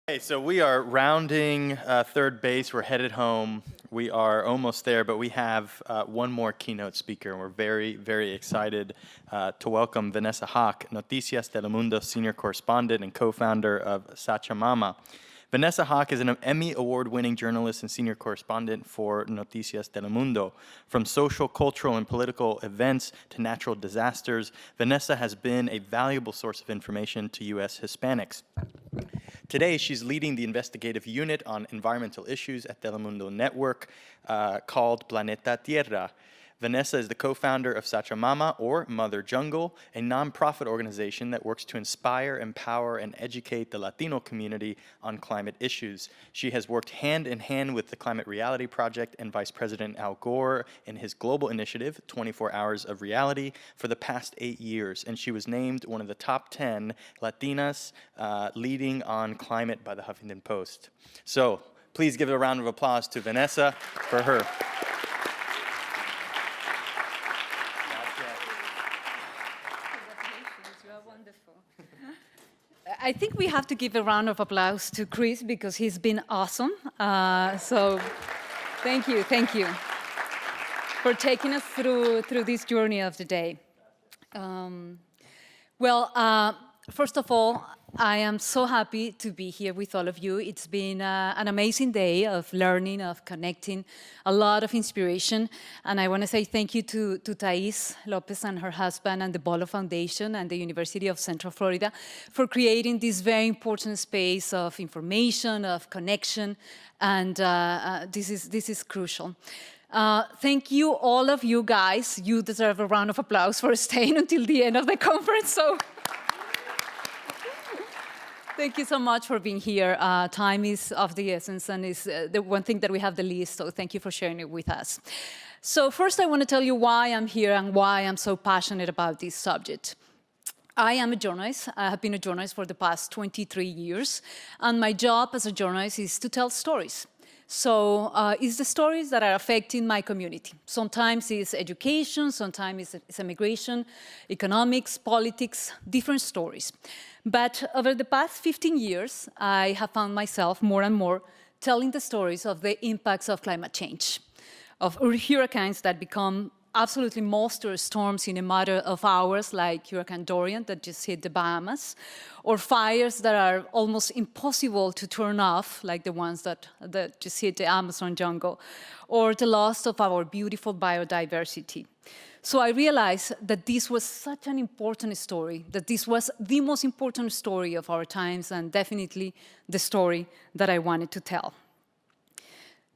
Okay, so we are rounding third base. We're headed home. We are almost there, but we have one more keynote speaker, and we're very, very excited to welcome Vanessa Hauc, Noticias Telemundo senior correspondent and co-founder of Sachamama. Vanessa Hauc is an Emmy award-winning journalist and senior correspondent for Noticias Telemundo. From social, cultural, and political events to natural disasters, Vanessa has been a valuable source of information to U.S. Hispanics. Today, she's leading the investigative unit on environmental issues at Telemundo Network called Planeta Tierra. Vanessa is the co-founder of Sachamama, or Mother Jungle, a nonprofit organization that works to inspire, empower, and educate the Latino community on climate issues. She has worked hand in hand with the Climate Reality Project and Vice President Al Gore in his global initiative, 24 Hours of Reality, for the past 8 years, and she was named one of the top 10 Latinas leading on climate by the Huffington Post. So please give a round of applause to Vanessa for her. I think we have to give a round of applause to Chris because he's been awesome. So thank you for taking us through this journey of the day. First of all, I am so happy to be here with all of you. It's been an amazing day of learning, of connecting, a lot of inspiration. And I want to say thank you to Thais Lopez and her husband and the Bolo Foundation and the University of Central Florida for creating this very important space of information, of connection, and this is crucial. Thank you, all of you guys. You deserve a round of applause for staying until the end of the conference. So. Thank you so much for being here. Time is of the essence and is the one thing that we have the least, so thank you for sharing it with us. So first I want to tell you why I'm here and why I'm so passionate about this subject. I am a journalist. I have been a journalist for the past 23 years, and my job as a journalist is to tell stories. So it's the stories that are affecting my community. Sometimes it's education, sometimes it's immigration, economics, politics, different stories. But over the past 15 years, I have found myself more and more telling the stories of the impacts of climate change, of hurricanes that become absolutely monster storms in a matter of hours, like Hurricane Dorian that just hit the Bahamas, or fires that are almost impossible to turn off, like the ones that just hit the Amazon jungle, or the loss of our beautiful biodiversity. So I realized that this was such an important story, that this was the most important story of our times, and definitely the story that I wanted to tell.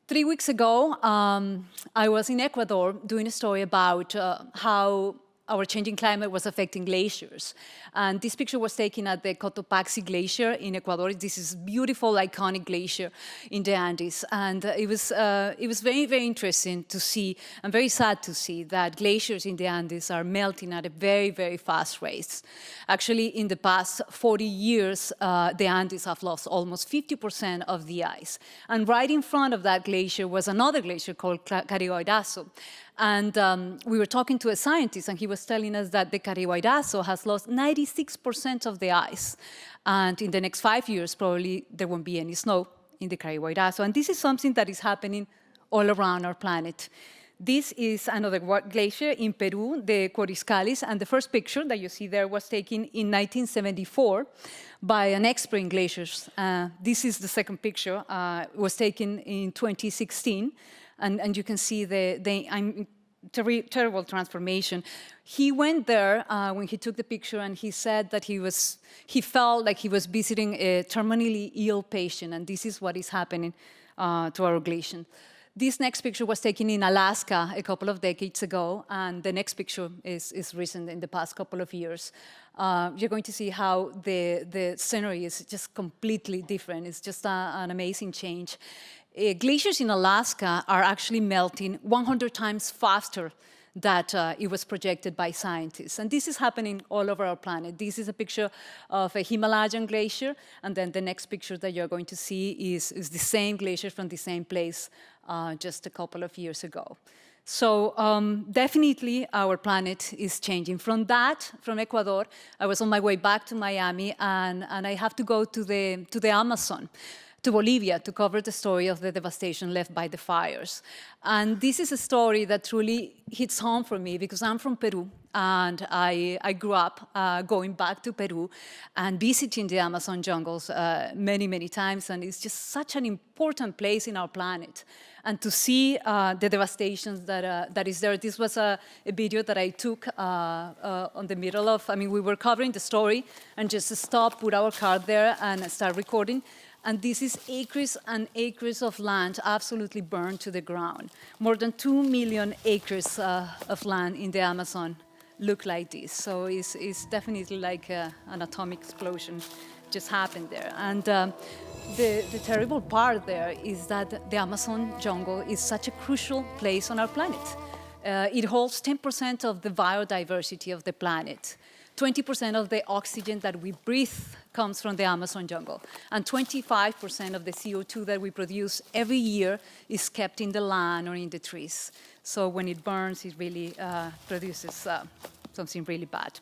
3 weeks ago, I was in Ecuador doing a story about how our changing climate was affecting glaciers. And this picture was taken at the Cotopaxi Glacier in Ecuador. This is beautiful, iconic glacier in the Andes. And it was very, very interesting to see, and very sad to see, that glaciers in the Andes are melting at a very, very fast rate. Actually, in the past 40 years, the Andes have lost almost 50% of the ice. And right in front of that glacier was another glacier called Cariguairazo. And we were talking to a scientist, and he was telling us that the Cariguairazo has lost 96% of the ice. And in the next 5 years, probably there won't be any snow in the Cariguairazo. And this is something that is happening all around our planet. This is another glacier in Peru, the Coriscalis, and the first picture that you see there was taken in 1974 by an expert in glaciers. This is the second picture. It was taken in 2016. And you can see the terrible transformation. He went there when he took the picture, and he said that he felt like he was visiting a terminally ill patient, and this is what is happening to our glacier. This next picture was taken in Alaska a couple of decades ago, and the next picture is recent, in the past couple of years. You're going to see how the scenery is just completely different. It's just an amazing change. Glaciers in Alaska are actually melting 100 times faster than it was projected by scientists. And this is happening all over our planet. This is a picture of a Himalayan glacier, and then the next picture that you're going to see is the same glacier from the same place just a couple of years ago. So definitely our planet is changing. From Ecuador, I was on my way back to Miami, and I have to go to the Amazon, to Bolivia, to cover the story of the devastation left by the fires. And this is a story that truly hits home for me because I'm from Peru, and I grew up going back to Peru and visiting the Amazon jungles many, many times, and it's just such an important place in our planet. And to see the devastations that is there. This was a video that I took on the middle of, we were covering the story and just stopped, put our car there and start recording. And this is acres and acres of land absolutely burned to the ground. More than 2 million acres of land in the Amazon look like this. So it's definitely like an atomic explosion just happened there. And the terrible part there is that the Amazon jungle is such a crucial place on our planet. It holds 10% of the biodiversity of the planet. 20% of the oxygen that we breathe comes from the Amazon jungle. And 25% of the CO2 that we produce every year is kept in the land or in the trees. So when it burns, it really produces something really bad.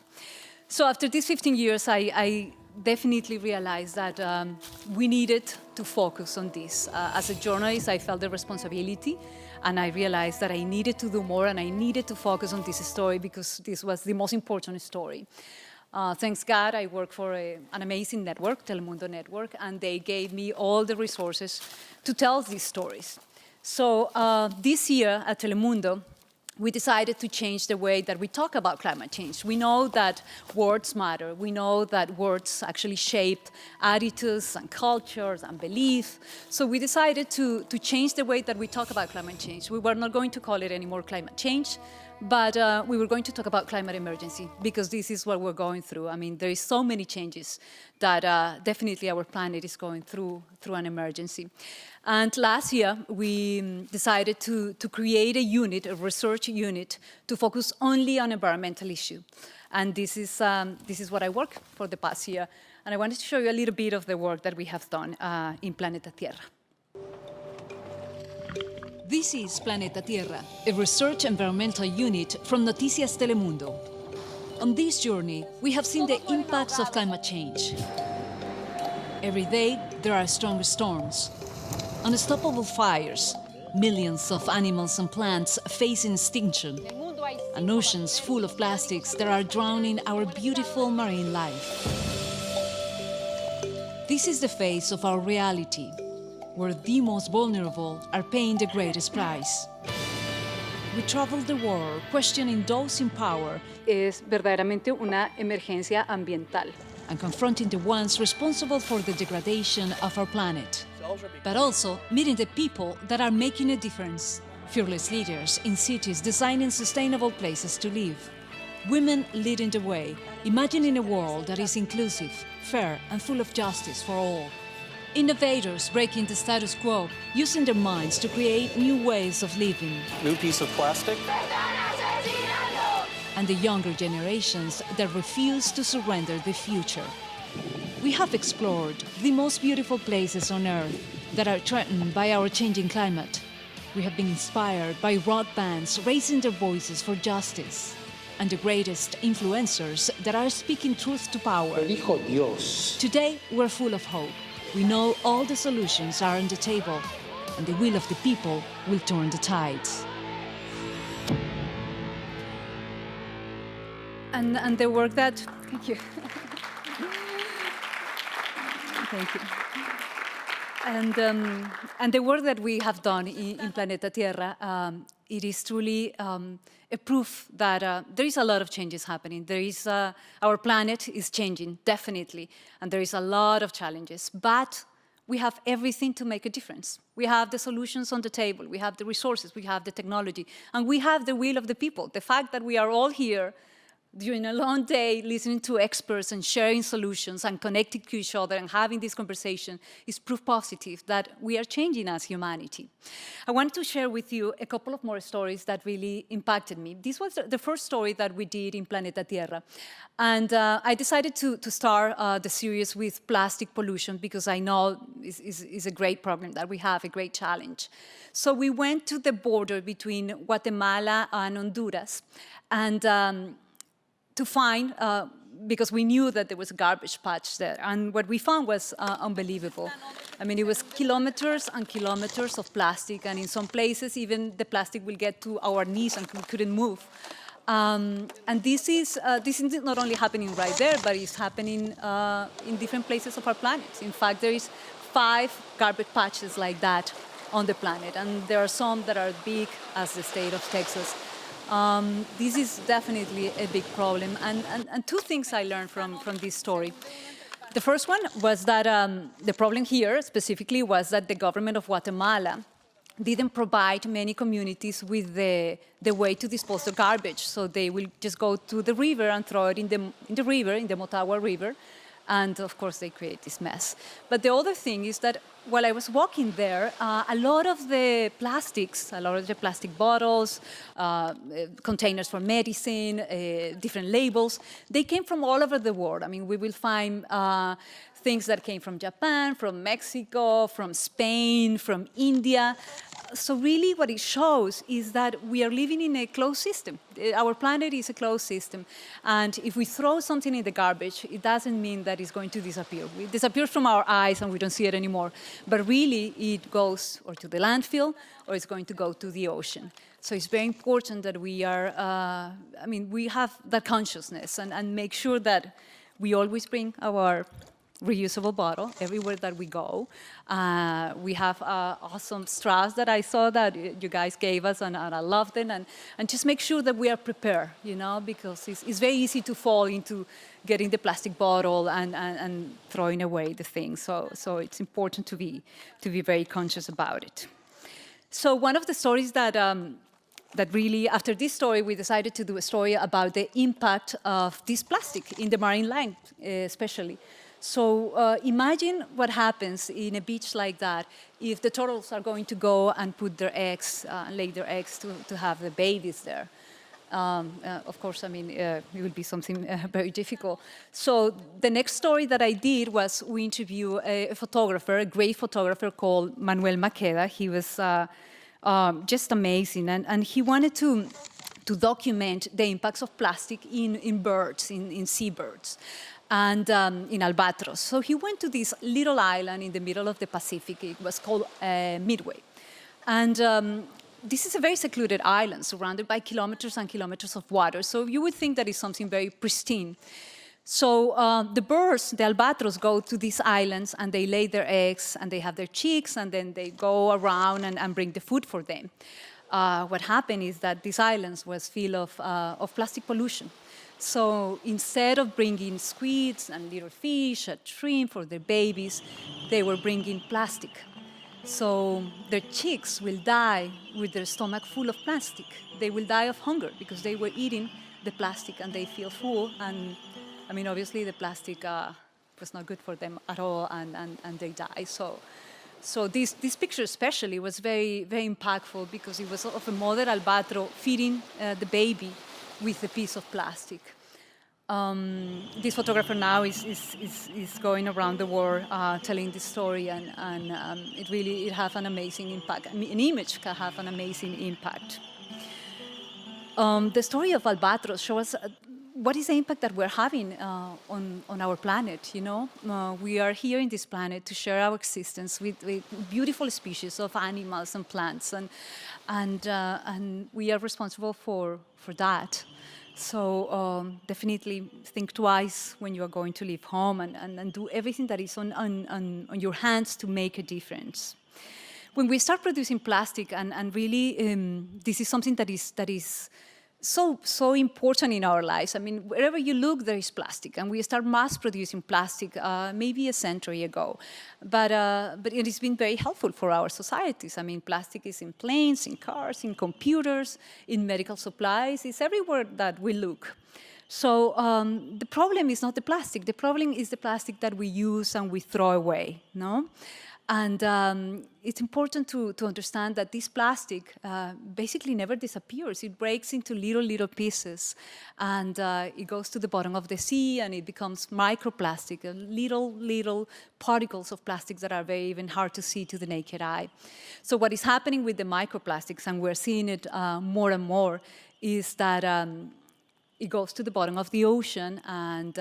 So after these 15 years, I definitely realized that we needed to focus on this. As a journalist, I felt the responsibility, and I realized that I needed to do more, and I needed to focus on this story because this was the most important story. Thanks God, I work for an amazing network, Telemundo Network, and they gave me all the resources to tell these stories. So this year at Telemundo, we decided to change the way that we talk about climate change. We know that words matter. We know that words actually shape attitudes and cultures and beliefs. So we decided to change the way that we talk about climate change. We were not going to call it anymore climate change, but we were going to talk about climate emergency because this is what we're going through. There is so many changes that definitely our planet is going through an emergency. And last year, we decided to create a research unit, to focus only on environmental issues. And this is what I work for the past year. And I wanted to show you a little bit of the work that we have done in Planeta Tierra. This is Planeta Tierra, a research environmental unit from Noticias Telemundo. On this journey, we have seen the impacts of climate change. Every day, there are stronger storms, unstoppable fires, millions of animals and plants facing extinction, and oceans full of plastics that are drowning our beautiful marine life. This is the face of our reality, where the most vulnerable are paying the greatest price. We travel the world questioning those in power. Es verdaderamente una emergencia ambiental. And confronting the ones responsible for the degradation of our planet. But also meeting the people that are making a difference. Fearless leaders in cities designing sustainable places to live. Women leading the way, imagining a world that is inclusive, fair, and full of justice for all. Innovators breaking the status quo, using their minds to create new ways of living. New piece of plastic. And the younger generations that refuse to surrender the future. We have explored the most beautiful places on Earth that are threatened by our changing climate. We have been inspired by rock bands raising their voices for justice, and the greatest influencers that are speaking truth to power. Hijo Dios. Today, we're full of hope. We know all the solutions are on the table, and the will of the people will turn the tides. And the work that, thank you. Thank you. And the work that we have done in Planeta Tierra, it is truly a proof that there is a lot of changes happening. There is, our planet is changing, definitely, and there is a lot of challenges, but we have everything to make a difference. We have the solutions on the table, we have the resources, we have the technology, and we have the will of the people. The fact that we are all here during a long day, listening to experts and sharing solutions and connecting to each other and having this conversation is proof positive that we are changing as humanity. I wanted to share with you a couple of more stories that really impacted me. This was the first story that we did in Planeta Tierra. And I decided to start the series with plastic pollution because I know is a great problem that we have, a great challenge. So we went to the border between Guatemala and Honduras. And to find, because we knew that there was a garbage patch there. And what we found was unbelievable. I mean, it was kilometers and kilometers of plastic, and in some places, even the plastic will get to our knees and we couldn't move. And this is not only happening right there, but it's happening in different places of our planet. In fact, there is 5 garbage patches like that on the planet, and there are some that are big as the state of Texas. This is definitely a big problem. And 2 things I learned from this story. The first one was that the problem here specifically was that the government of Guatemala didn't provide many communities with the way to dispose of garbage. So they will just go to the river and throw it in the river, in the Motagua River. And of course, they create this mess. But the other thing is that while I was walking there, a lot of the plastics, a lot of the plastic bottles, containers for medicine, different labels, they came from all over the world. I mean, we will find things that came from Japan, from Mexico, from Spain, from India. So really what it shows is that we are living in a closed system. Our planet is a closed system. And if we throw something in the garbage, it doesn't mean that it's going to disappear. It disappears from our eyes and we don't see it anymore. But really, it goes or to the landfill or it's going to go to the ocean. So it's very important that we are, we have that consciousness and make sure that we always bring our reusable bottle everywhere that we go. We have awesome straws that I saw that you guys gave us, and I loved it. And just make sure that we are prepared, because it's very easy to fall into getting the plastic bottle and throwing away the thing. So it's important to be very conscious about it. So one of the stories that really, after this story, we decided to do a story about the impact of this plastic in the marine life, especially. So imagine what happens in a beach like that if the turtles are going to go and put their eggs, lay their eggs to have the babies there. Of course, it will be something very difficult. So the next story that I did was we interviewed a photographer, a great photographer called Manuel Maqueda. He was just amazing, and he wanted to document the impacts of plastic in birds, in seabirds, and in albatross. So he went to this little island in the middle of the Pacific. It was called Midway. And this is a very secluded island surrounded by kilometers and kilometers of water. So you would think that it's something very pristine. So the birds, the albatross, go to these islands and they lay their eggs and they have their chicks and then they go around and bring the food for them. What happened is that these islands was full of plastic pollution. So instead of bringing squids and little fish and shrimp for their babies, they were bringing plastic. So their chicks will die with their stomach full of plastic. They will die of hunger because they were eating the plastic and they feel full. And obviously the plastic was not good for them at all, and they die. So this picture especially was very, very impactful because it was of a mother albatross feeding the baby with a piece of plastic. This photographer now is going around the world telling this story, and it has an amazing impact. An image can have an amazing impact. The story of albatross shows us what is the impact that we're having on our planet. We are here in this planet to share our existence with beautiful species of animals and plants, and we are responsible for that. So definitely think twice when you are going to leave home and do everything that is on your hands to make a difference. When we start producing plastic, and really this is something that is so important in our lives. Wherever you look, there is plastic, and we start mass producing plastic maybe a century ago. But it has been very helpful for our societies. Plastic is in planes, in cars, in computers, in medical supplies. It's everywhere that we look. So the problem is not the plastic. The problem is the plastic that we use and we throw away, no? And it's important to understand that this plastic basically never disappears. It breaks into little pieces, and it goes to the bottom of the sea, and it becomes microplastic, little particles of plastics that are very even hard to see to the naked eye. So what is happening with the microplastics, and we're seeing it more and more, is that it goes to the bottom of the ocean, and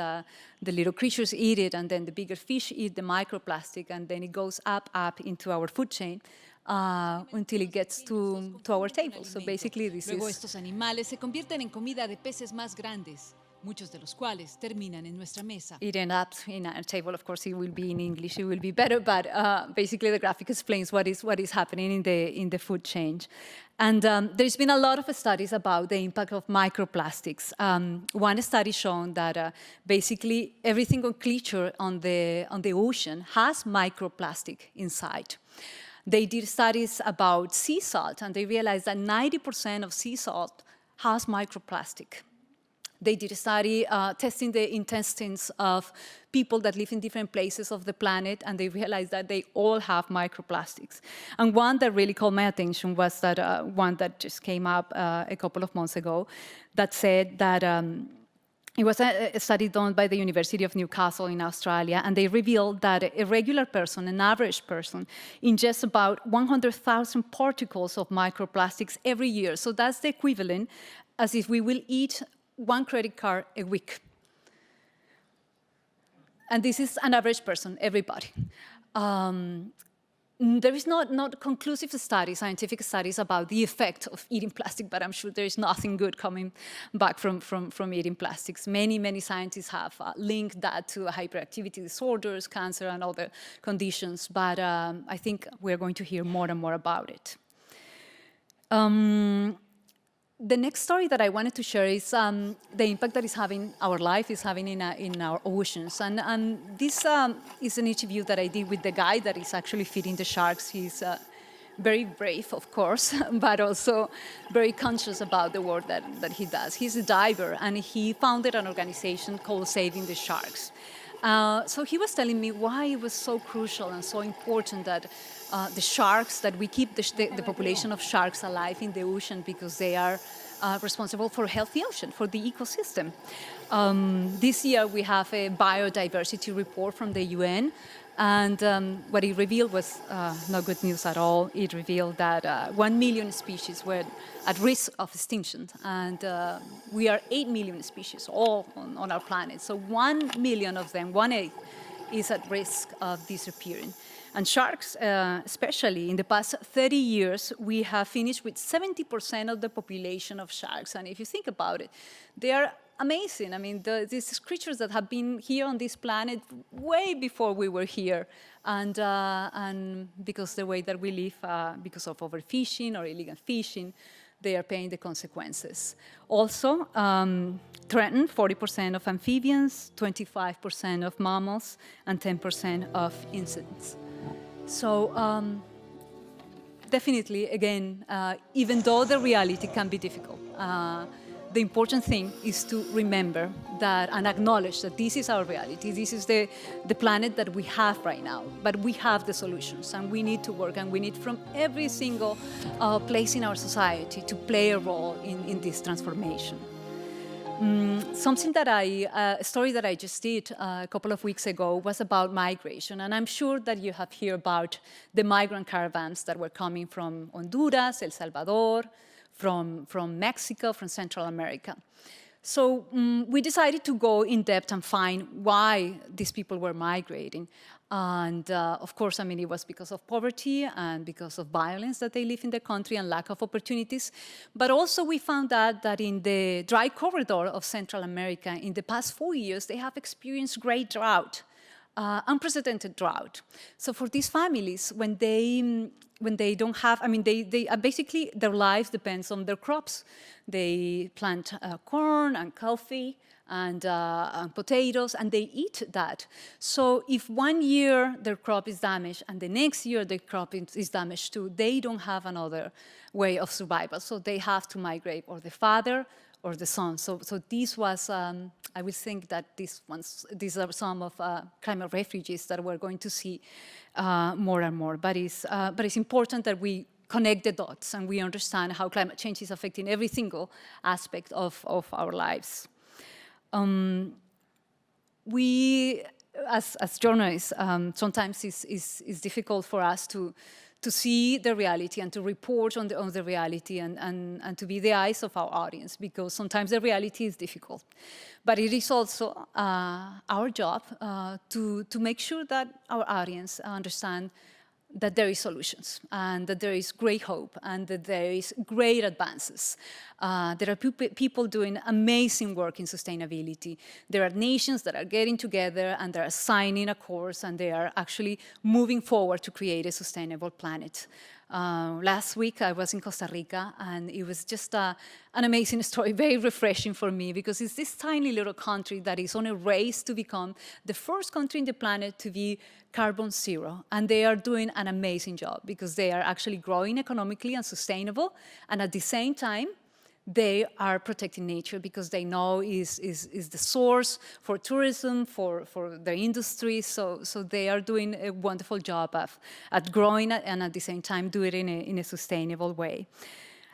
the little creatures eat it, and then the bigger fish eat the microplastic, and then it goes up into our food chain until it gets to our table. So basically this Luego is... estos animales se convierten en comida de peces más grandes, muchos de los cuales terminan en nuestra mesa. It ends up in our table. Of course, it will be in English. It will be better, but basically the graphic explains what is happening in the food chain. And there's been a lot of studies about the impact of microplastics. One study shown that basically every single creature on the ocean has microplastic inside. They did studies about sea salt, and they realized that 90% of sea salt has microplastic. They did a study testing the intestines of people that live in different places of the planet, and they realized that they all have microplastics. And one that really caught my attention was that one that just came up a couple of months ago that said that it was a study done by the University of Newcastle in Australia, and they revealed that a regular person, an average person, ingests about 100,000 particles of microplastics every year. So that's the equivalent as if we will eat one credit card a week. And this is an average person, everybody. There is not conclusive studies, scientific studies about the effect of eating plastic, but I'm sure there is nothing good coming back from eating plastics. Many scientists have linked that to hyperactivity disorders, cancer, and other conditions, but I think we're going to hear more and more about it. The next story that I wanted to share is the impact that our life is having in our oceans. And this is an interview that I did with the guy that is actually feeding the sharks. He's very brave, of course, but also very conscious about the work that he does. He's a diver, and he founded an organization called Saving the Sharks. So he was telling me why it was so crucial and so important that the sharks, that we keep the population of sharks alive in the ocean, because they are responsible for a healthy ocean, for the ecosystem. This year we have a biodiversity report from the UN, and what it revealed was not good news at all. It revealed that 1 million species were at risk of extinction, and we are 8 million species all on our planet. So 1 million of them, 1/8, is at risk of disappearing. And sharks, especially in the past 30 years, we have finished with 70% of the population of sharks. And if you think about it, they are amazing. I mean, these creatures that have been here on this planet way before we were here. And because the way that we live, because of overfishing or illegal fishing, they are paying the consequences. Also, threatened 40% of amphibians, 25% of mammals, and 10% of insects. So definitely, again, even though the reality can be difficult, the important thing is to remember that and acknowledge that this is our reality. This is the planet that we have right now, but we have the solutions, and we need to work, and we need from every single place in our society to play a role in this transformation. A story that I just did a couple of weeks ago was about migration, and I'm sure that you have heard about the migrant caravans that were coming from Honduras, El Salvador, from Mexico, from Central America. So we decided to go in depth and find why these people were migrating. And of course, I mean, it was because of poverty and because of violence that they live in the country and lack of opportunities. But also we found out that in the dry corridor of Central America, in the past 4 years, they have experienced great drought, unprecedented drought. So for these families, when they when they don't have, I mean, they basically, their lives depends on their crops. They plant corn and coffee and potatoes, and they eat that. So if one year their crop is damaged and the next year the crop is damaged too, they don't have another way of survival. So they have to migrate, or the father or the son. So this was, I would think that these are some of climate refugees that we're going to see more and more. But it's important that we connect the dots and we understand how climate change is affecting every single aspect of our lives. We, as journalists, sometimes it's difficult for us to see the reality and to report on the reality and to be the eyes of our audience, because sometimes the reality is difficult. But it is also our job to make sure that our audience understand that there is solutions and that there is great hope and that there is great advances. There are people doing amazing work in sustainability. There are nations that are getting together and they are signing accords and they are actually moving forward to create a sustainable planet. Last week I was in Costa Rica, and it was just an amazing story, very refreshing for me, because it's this tiny little country that is on a race to become the first country in the planet to be carbon zero. And they are doing an amazing job because they are actually growing economically and sustainable, and at the same time they are protecting nature, because they know is the source for tourism, for their industry. So they are doing a wonderful job at growing and at the same time do it in a sustainable way.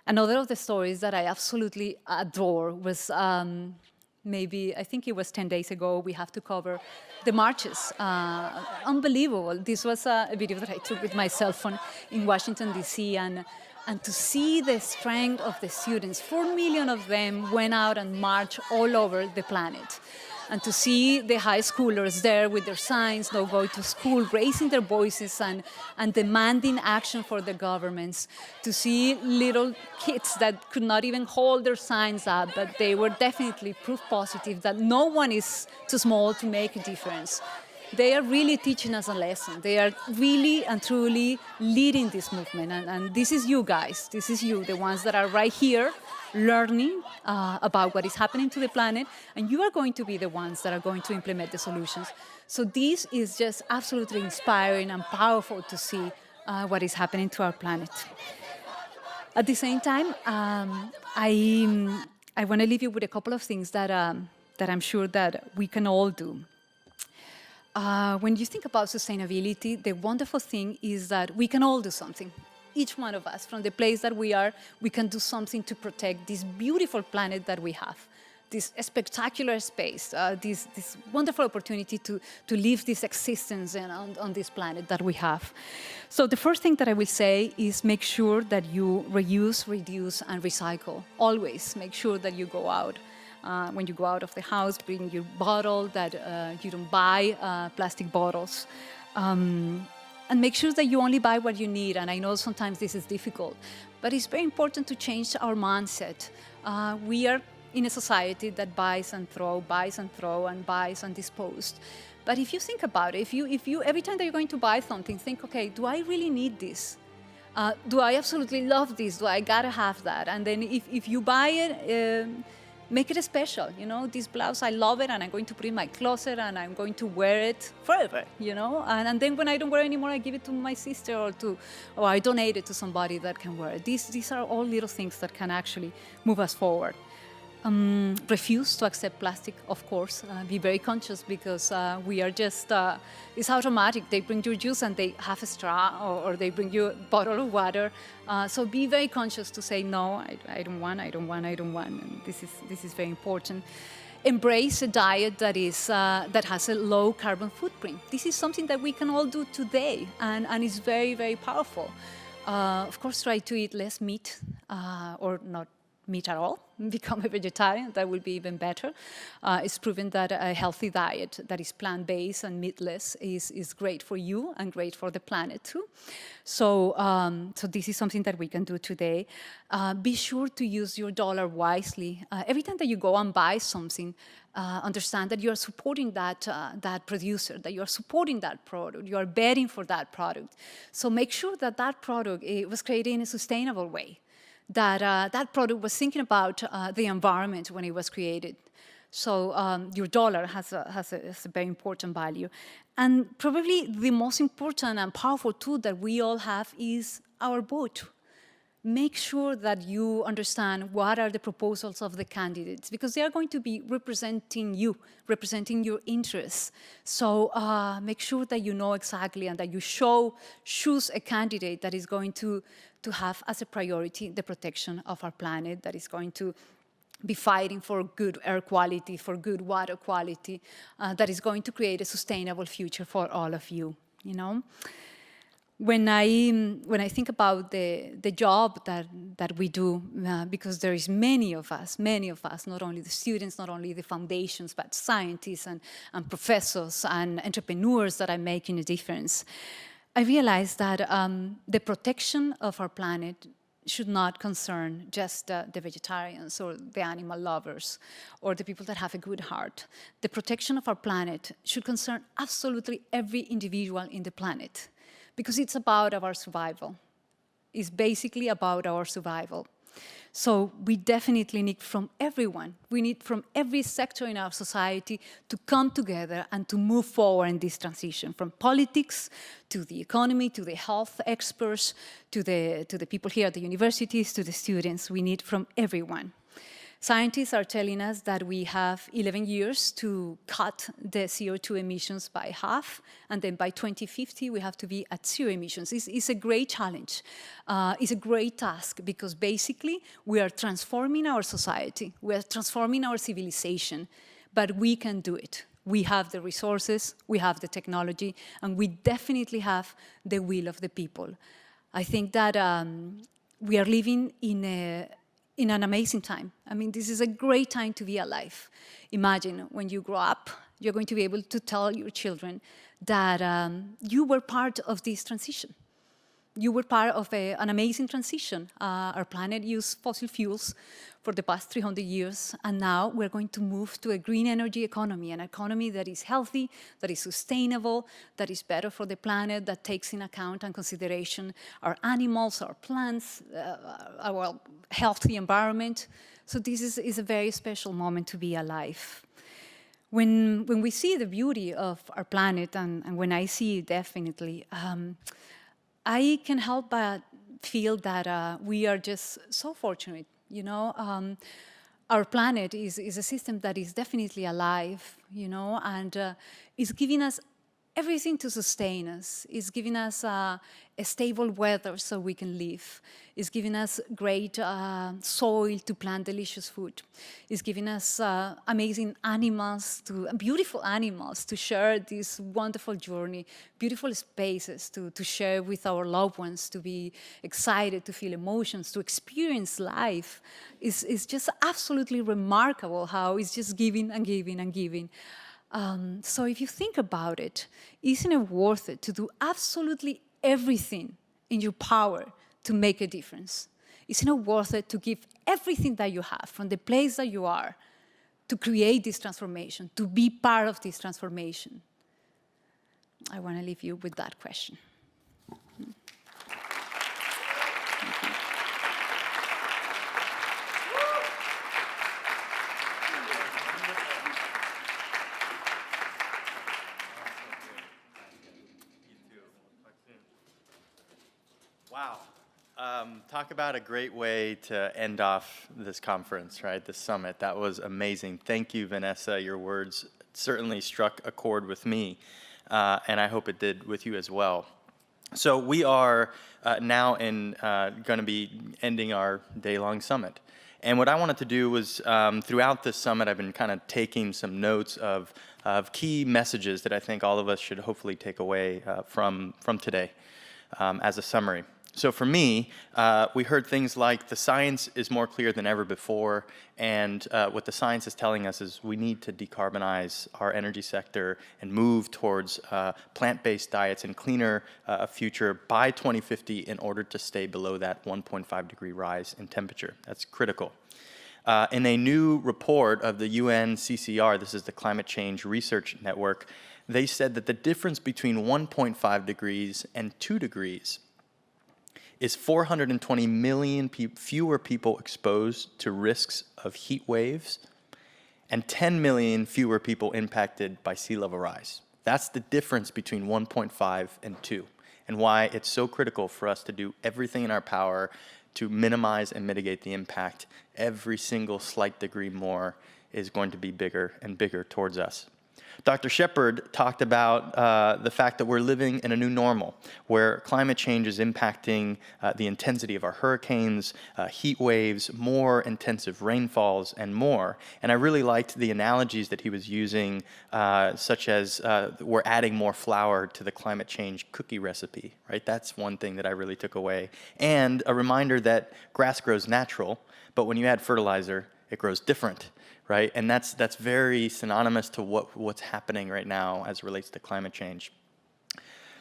Another of the stories that I absolutely adore was maybe, I think it was 10 days ago, we have to cover the marches. Unbelievable. This was a video that I took with my cell phone in Washington, D.C., and to see the strength of the students, 4 million of them went out and marched all over the planet. And to see the high schoolers there with their signs, no go to school, raising their voices and demanding action for the governments. To see little kids that could not even hold their signs up, but they were definitely proof positive that no one is too small to make a difference. They are really teaching us a lesson. They are really and truly leading this movement. And this is you guys, this is you, the ones that are right here learning about what is happening to the planet, and you are going to be the ones that are going to implement the solutions. So this is just absolutely inspiring and powerful to see what is happening to our planet. At the same time, I want to leave you with a couple of things that I'm sure that we can all do. When you think about sustainability, the wonderful thing is that we can all do something. Each one of us, from the place that we are, we can do something to protect this beautiful planet that we have, this spectacular space, this wonderful opportunity to live this existence on this planet that we have. So the first thing that I will say is make sure that you reuse, reduce, and recycle. Always make sure that you go out. When you go out of the house, bring your bottle, that you don't buy plastic bottles. And make sure that you only buy what you need. And I know sometimes this is difficult, but it's very important to change our mindset. We are in a society that buys and throw, and buys and dispose. But if you think about it, if you every time that you're going to buy something, think, okay, do I really need this? Do I absolutely love this? Do I gotta have that? And then if you buy it, make it special, you know, this blouse, I love it, and I'm going to put it in my closet, and I'm going to wear it forever, you know, and then when I don't wear it anymore, I give it to my sister or I donate it to somebody that can wear it. These are all little things that can actually move us forward. Refuse to accept plastic, of course. Be very conscious, because we are just, it's automatic. They bring you juice and they have a straw, or they bring you a bottle of water. So be very conscious to say, no, I don't want. And this is very important. Embrace a diet that has a low carbon footprint. This is something that we can all do today, and it's very, very powerful. Of course, try to eat less meat, or not meat at all, become a vegetarian. That would be even better. It's proven that a healthy diet that is plant-based and meatless is great for you and great for the planet too. So, so this is something that we can do today. Be sure to use your dollar wisely. Every time that you go and buy something, understand that you are supporting that producer, that you are supporting that product, you are betting for that product. So make sure that that product was created in a sustainable way, that that product was thinking about the environment when it was created. So your dollar has a very important value. And probably the most important and powerful tool that we all have is our vote. Make sure that you understand what are the proposals of the candidates, because they are going to be representing you, representing your interests. So make sure that you know exactly and that you choose a candidate that is going to have as a priority the protection of our planet, that is going to be fighting for good air quality, for good water quality, that is going to create a sustainable future for all of you, you know? When I think about the job that we do, because there is many of us, not only the students, not only the foundations, but scientists and professors and entrepreneurs that are making a difference, I realized that the protection of our planet should not concern just the vegetarians or the animal lovers or the people that have a good heart. The protection of our planet should concern absolutely every individual in the planet, because it's about our survival. It's basically about our survival. So we definitely need from everyone, we need from every sector in our society to come together and to move forward in this transition, from politics to the economy, to the health experts, to the people here at the universities, to the students. We need from everyone. Scientists are telling us that we have 11 years to cut the CO2 emissions by half, and then by 2050 we have to be at zero emissions. It's a great challenge. It's a great task, because basically we are transforming our society, we are transforming our civilization, but we can do it. We have the resources, we have the technology, and we definitely have the will of the people. I think that we are living in an amazing time. I mean, this is a great time to be alive. Imagine when you grow up, you're going to be able to tell your children that you were part of this transition. You were part of an amazing transition. Our planet used fossil fuels for the past 300 years, and now we're going to move to a green energy economy, an economy that is healthy, that is sustainable, that is better for the planet, that takes in account and consideration our animals, our plants, our healthy environment. So this is a very special moment to be alive. When we see the beauty of our planet, and when I see it definitely, I can help but feel that we are just so fortunate, you know. Our planet is a system that is definitely alive, you know, and is giving us everything to sustain us. It's giving us a stable weather so we can live. It's giving us great soil to plant delicious food. It's giving us amazing animals, beautiful animals to share this wonderful journey, beautiful spaces to share with our loved ones, to be excited, to feel emotions, to experience life. It's just absolutely remarkable how it's just giving and giving and giving. So if you think about it, isn't it worth it to do absolutely everything in your power to make a difference? Isn't it worth it to give everything that you have from the place that you are to create this transformation, to be part of this transformation? I want to leave you with that question. Wow. Talk about a great way to end off this conference, right? This summit. That was amazing. Thank you, Vanessa. Your words certainly struck a chord with me, and I hope it did with you as well. So we are now going to be ending our day-long summit. And what I wanted to do was, throughout this summit, I've been kind of taking some notes of key messages that I think all of us should hopefully take away from today as a summary. So for me, we heard things like the science is more clear than ever before, and what the science is telling us is we need to decarbonize our energy sector and move towards plant-based diets and cleaner future by 2050 in order to stay below that 1.5 degree rise in temperature. That's critical. In a new report of the UNCCR, this is the Climate Change Research Network, they said that the difference between 1.5 degrees and 2 degrees is 420 million fewer people exposed to risks of heat waves and 10 million fewer people impacted by sea level rise. That's the difference between 1.5 and 2, and why it's so critical for us to do everything in our power to minimize and mitigate the impact. Every single slight degree more is going to be bigger and bigger towards us. Dr. Shepard talked about the fact that we're living in a new normal, where climate change is impacting the intensity of our hurricanes, heat waves, more intensive rainfalls, and more. And I really liked the analogies that he was using, such as we're adding more flour to the climate change cookie recipe, right? That's one thing that I really took away. And a reminder that grass grows natural, but when you add fertilizer, it grows different. Right, and that's very synonymous to what's happening right now as it relates to climate change.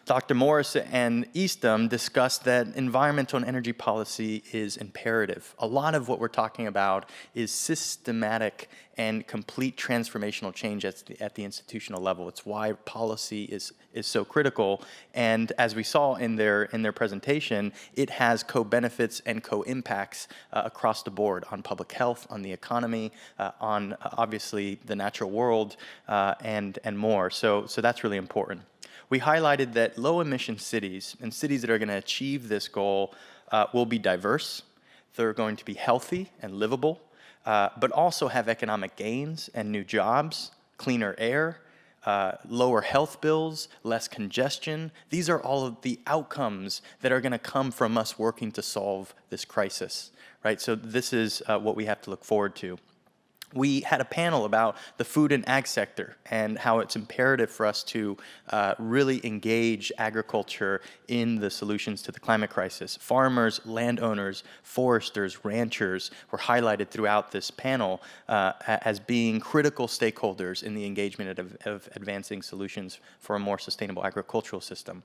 Dr. Morris and Eastham discussed that environmental and energy policy is imperative. A lot of what we're talking about is systematic and complete transformational change at the institutional level. It's why policy is so critical. And as we saw in their presentation, it has co-benefits and co-impacts across the board on public health, on the economy, on obviously the natural world, and more. So that's really important. We highlighted that low-emission cities and cities that are going to achieve this goal will be diverse. They're going to be healthy and livable, but also have economic gains and new jobs, cleaner air, lower health bills, less congestion. These are all of the outcomes that are going to come from us working to solve this crisis, right? So this is what we have to look forward to. We had a panel about the food and ag sector and how it's imperative for us to really engage agriculture in the solutions to the climate crisis. Farmers, landowners, foresters, ranchers were highlighted throughout this panel as being critical stakeholders in the engagement of advancing solutions for a more sustainable agricultural system.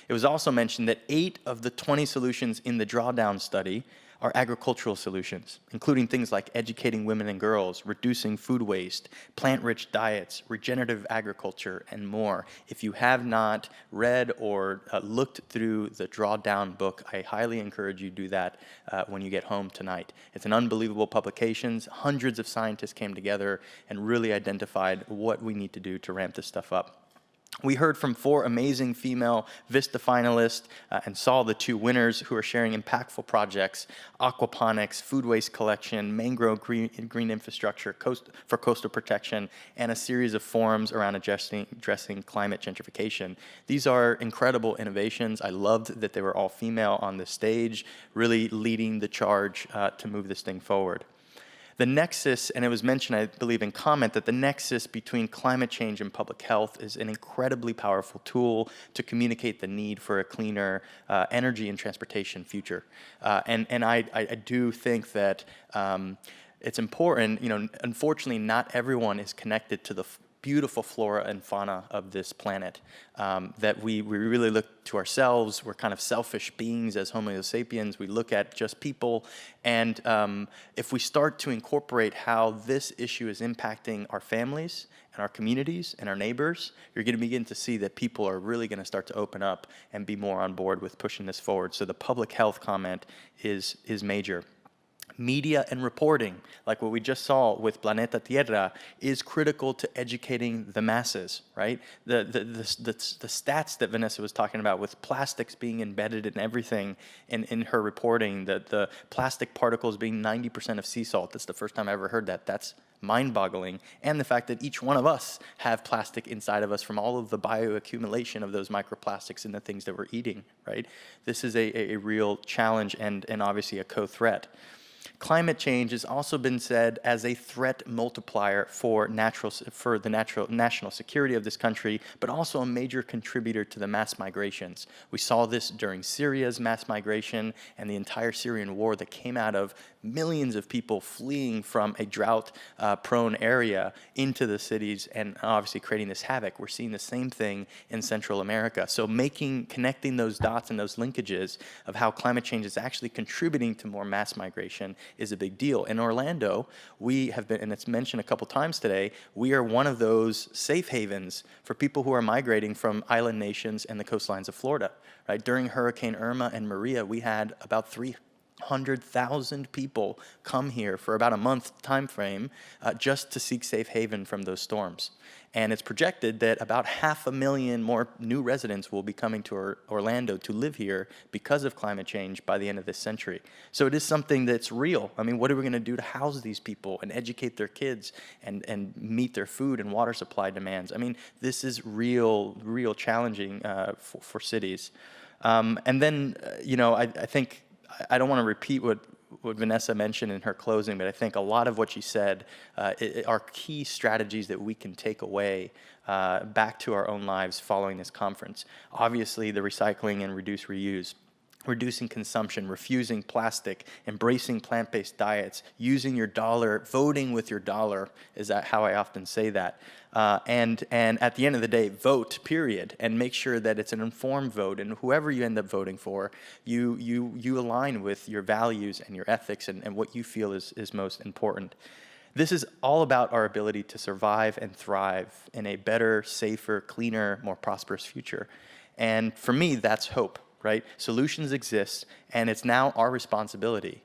It was also mentioned that 8 of the 20 solutions in the drawdown study are agricultural solutions, including things like educating women and girls, reducing food waste, plant-rich diets, regenerative agriculture, and more. If you have not read or looked through the drawdown book, I highly encourage you to do that when you get home tonight. It's an unbelievable publication. Hundreds of scientists came together and really identified what we need to do to ramp this stuff up. We heard from 4 amazing female Vista finalists and saw the 2 winners who are sharing impactful projects: aquaponics, food waste collection, mangrove green infrastructure for coastal protection, and a series of forums around addressing climate gentrification. These are incredible innovations. I loved that they were all female on the stage, really leading the charge to move this thing forward. The nexus, and it was mentioned, I believe, in comment, that the nexus between climate change and public health is an incredibly powerful tool to communicate the need for a cleaner energy and transportation future. And I do think that it's important. You know, unfortunately, not everyone is connected to the beautiful flora and fauna of this planet, that we really look to ourselves. We're kind of selfish beings as Homo sapiens. We look at just people, and if we start to incorporate how this issue is impacting our families and our communities and our neighbors, you're going to begin to see that people are really going to start to open up and be more on board with pushing this forward. So the public health comment is major. Media and reporting, like what we just saw with Planeta Tierra, is critical to educating the masses, right? The stats that Vanessa was talking about with plastics being embedded in everything in her reporting, that the plastic particles being 90% of sea salt, that's the first time I ever heard that. That's mind-boggling. And the fact that each one of us have plastic inside of us from all of the bioaccumulation of those microplastics in the things that we're eating, right? This is a real challenge and obviously a co-threat. climate change has also been said as a threat multiplier for the national security of this country, but also a major contributor to the mass migrations. We saw this during Syria's mass migration and the entire Syrian war that came out of millions of people fleeing from a drought-prone area into the cities and obviously creating this havoc. We're seeing the same thing in Central America. So connecting those dots and those linkages of how climate change is actually contributing to more mass migration is a big deal. In Orlando, we have been, and it's mentioned a couple times today, we are one of those safe havens for people who are migrating from island nations and the coastlines of Florida. Right? During Hurricane Irma and Maria, we had about 300,000 people come here for about a month time frame just to seek safe haven from those storms. And it's projected that about 500,000 more new residents will be coming to Orlando to live here because of climate change by the end of this century. So it is something that's real. I mean, what are we going to do to house these people and educate their kids and meet their food and water supply demands? I mean, this is real challenging for cities. And then, I think, I don't want to repeat what Vanessa mentioned in her closing, but I think a lot of what she said are key strategies that we can take away back to our own lives following this conference. Obviously, the recycling and reduce, reuse, reducing consumption, refusing plastic, embracing plant-based diets, using your dollar, voting with your dollar, is that how I often say that. And at the end of the day, vote, period, and make sure that it's an informed vote, and whoever you end up voting for, you align with your values and your ethics and what you feel is most important. This is all about our ability to survive and thrive in a better, safer, cleaner, more prosperous future. And for me, that's hope. Right? Solutions exist, and it's now our responsibility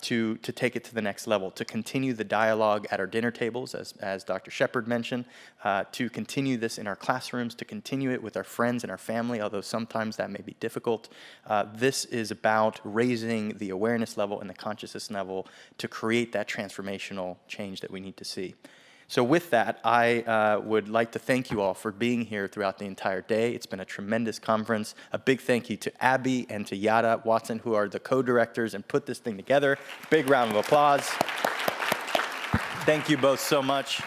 to take it to the next level, to continue the dialogue at our dinner tables, as Dr. Shepard mentioned, to continue this in our classrooms, to continue it with our friends and our family, although sometimes that may be difficult. This is about raising the awareness level and the consciousness level to create that transformational change that we need to see. So with that, I would like to thank you all for being here throughout the entire day. It's been a tremendous conference. A big thank you to Abby and to Yada Watson, who are the co-directors and put this thing together. Big round of applause. Thank you both so much.